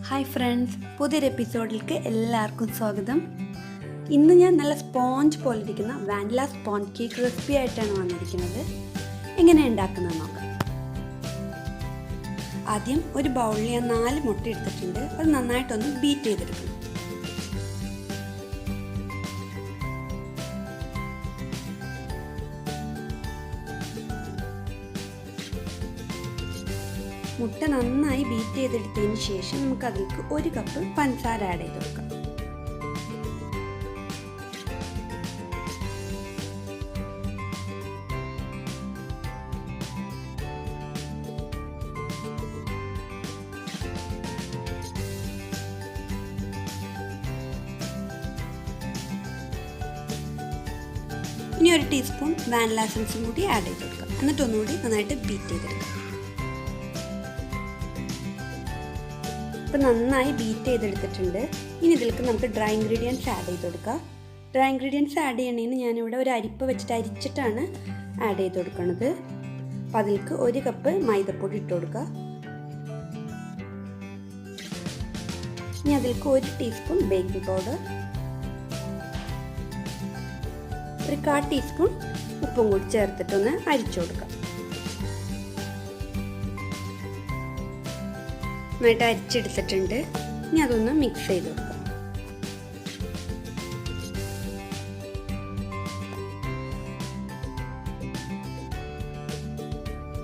Hi friends, പുതിയൊരു എപ്പിസോഡിലേക്ക് എല്ലാവർക്കും സ്വാഗതം. ഇന്ന് ഞാൻ നല്ല സ്പോഞ്ച് പോലെ ഇരിക്കുന്ന വാനില സ്പോഞ്ച് കേക്ക് റെസിപ്പി ആയിട്ടാണ് വന്നിരിക്കുന്നത്. എങ്ങനെ ഉണ്ടാക്കുന്നത് നോക്കാം. ആദ്യം ഒരു ബൗളിൽ ഞാൻ 4 മുട്ട എടുത്തിട്ടുണ്ട്. അത് നന്നായിട്ടൊന്ന് ബീറ്റ് ചെയ്തെടുക്കണം. മുട്ട നന്നായി ബീറ്റ് ചെയ്തെടുത്തതിന് ശേഷം നമുക്ക് അതിലേക്ക് 1 കപ്പ് പഞ്ചസാര ആഡ് ചെയ്ത് കൊടുക്കാം. ഇനി 1 ടീസ്പൂൺ വാനില എസൻസും കൂടി ആഡ് ചെയ്ത് കൊടുക്കാം. എന്നിട്ട് ഒന്നുകൂടി നന്നായിട്ട് ബീറ്റ് ചെയ്തെടുക്കാം. ഇപ്പോൾ നന്നായി ബീറ്റ് ചെയ്തെടുത്തിട്ടുണ്ട്. ഇനി ഇതിലേക്ക് നമുക്ക് ഡ്രൈ ഇൻഗ്രീഡിയൻസ് ആഡ് ചെയ്ത് കൊടുക്കാം. ഡ്രൈ ഇൻഗ്രീഡിയൻസ് ആഡ് ചെയ്യണമെങ്കിൽ ഞാനിവിടെ ഒരു അരിപ്പ വെച്ചിട്ട് അരിച്ചിട്ടാണ് ആഡ് ചെയ്ത് കൊടുക്കുന്നത്. അപ്പോൾ അതിലേക്ക് 1 കപ്പ് മൈദപ്പൊടി ഇട്ട് കൊടുക്കുക. ഇനി അതിലേക്ക് 1 ടീസ്പൂൺ ബേക്കിംഗ് പൗഡർ, 1/4 ടീസ്പൂൺ ഉപ്പും കൂടി ചേർത്തിട്ടൊന്ന് അരിച്ചു കൊടുക്കാം. നന്നായിട്ട് അരിച്ചെടുത്തിട്ടുണ്ട്. ഇനി അതൊന്ന് മിക്സ് ചെയ്ത് കൊടുക്കാം.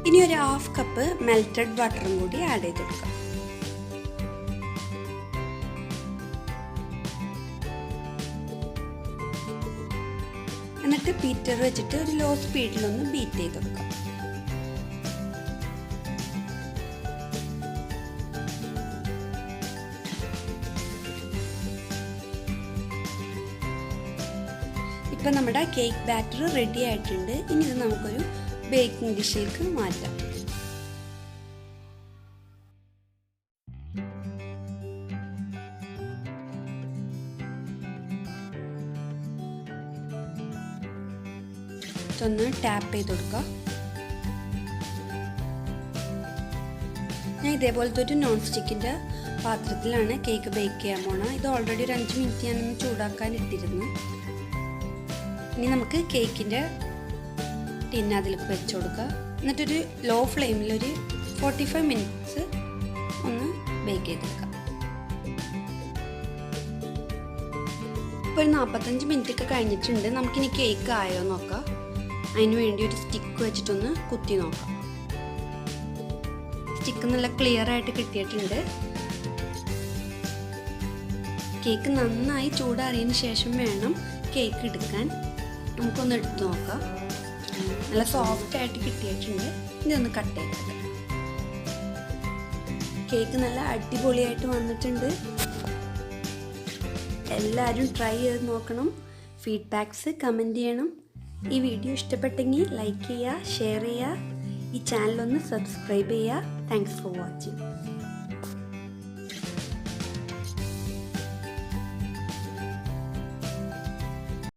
ഇനി ഒരു 1/2 കപ്പ് മെൽറ്റഡ് ബട്ടറും കൂടി ആഡ് ചെയ്ത് കൊടുക്കാം. എന്നിട്ട് ബീറ്റർ വെച്ചിട്ട് ഒരു ലോ സ്പീഡിലൊന്ന് ബീറ്റ് ചെയ്ത് കൊടുക്കാം. ഇപ്പം നമ്മുടെ കേക്ക് ബാറ്റർ റെഡി ആയിട്ടുണ്ട്. ഇനി ഇത് നമുക്കൊരു ബേക്കിംഗ് ഡിഷിലേക്ക് മാറ്റാം. ഒന്ന് ടാപ്പ് ചെയ്ത് കൊടുക്കാം. ഞാൻ ഇതേപോലത്തെ ഒരു നോൺ സ്റ്റിക്കിൻ്റെ പാത്രത്തിലാണ് കേക്ക് ബേക്ക് ചെയ്യാൻ പോണത്. ഇത് ഓൾറെഡി ഒരു 5 മിനിറ്റ് ഞാനൊന്ന് ചൂടാക്കാൻ ഇട്ടിരുന്നു. ഇനി നമുക്ക് കേക്കിൻ്റെ ടിന്ന് അതിലേക്ക് വെച്ച് കൊടുക്കുക. എന്നിട്ടൊരു ലോ ഫ്ലെയിമിൽ ഒരു 45 മിനിറ്റ്സ് ഒന്ന് ബേക്ക് ചെയ്തെടുക്കാം. ഇപ്പോൾ ഒരു 45 മിനിറ്റ് ഒക്കെ കഴിഞ്ഞിട്ടുണ്ട്. നമുക്കിനി കേക്ക് ആയോ നോക്കാം. അതിന് വേണ്ടി ഒരു സ്റ്റിക്ക് വെച്ചിട്ടൊന്ന് കുത്തി നോക്കാം. സ്റ്റിക്ക് നല്ല ക്ലിയർ ആയിട്ട് കിട്ടിയിട്ടുണ്ട്. കേക്ക് നന്നായി ചൂടാറിയതിന് ശേഷം വേണം കേക്ക് എടുക്കാൻ. നമുക്കൊന്ന് എടുത്ത് നോക്കാം. നല്ല സോഫ്റ്റ് ആയിട്ട് കിട്ടിയിട്ടുണ്ട്. ഇതൊന്ന് കട്ട് ചെയ്തെടുക്കാം. കേക്ക് നല്ല അടിപൊളിയായിട്ട് വന്നിട്ടുണ്ട്. എല്ലാവരും ട്രൈ ചെയ്ത് നോക്കണം. ഫീഡ്ബാക്ക്സ് കമൻറ്റ് ചെയ്യണം. ഈ വീഡിയോ ഇഷ്ടപ്പെട്ടെങ്കിൽ ലൈക്ക് ചെയ്യുക, ഷെയർ ചെയ്യുക. ഈ ചാനലൊന്ന് സബ്സ്ക്രൈബ് ചെയ്യുക. Thanks for watching.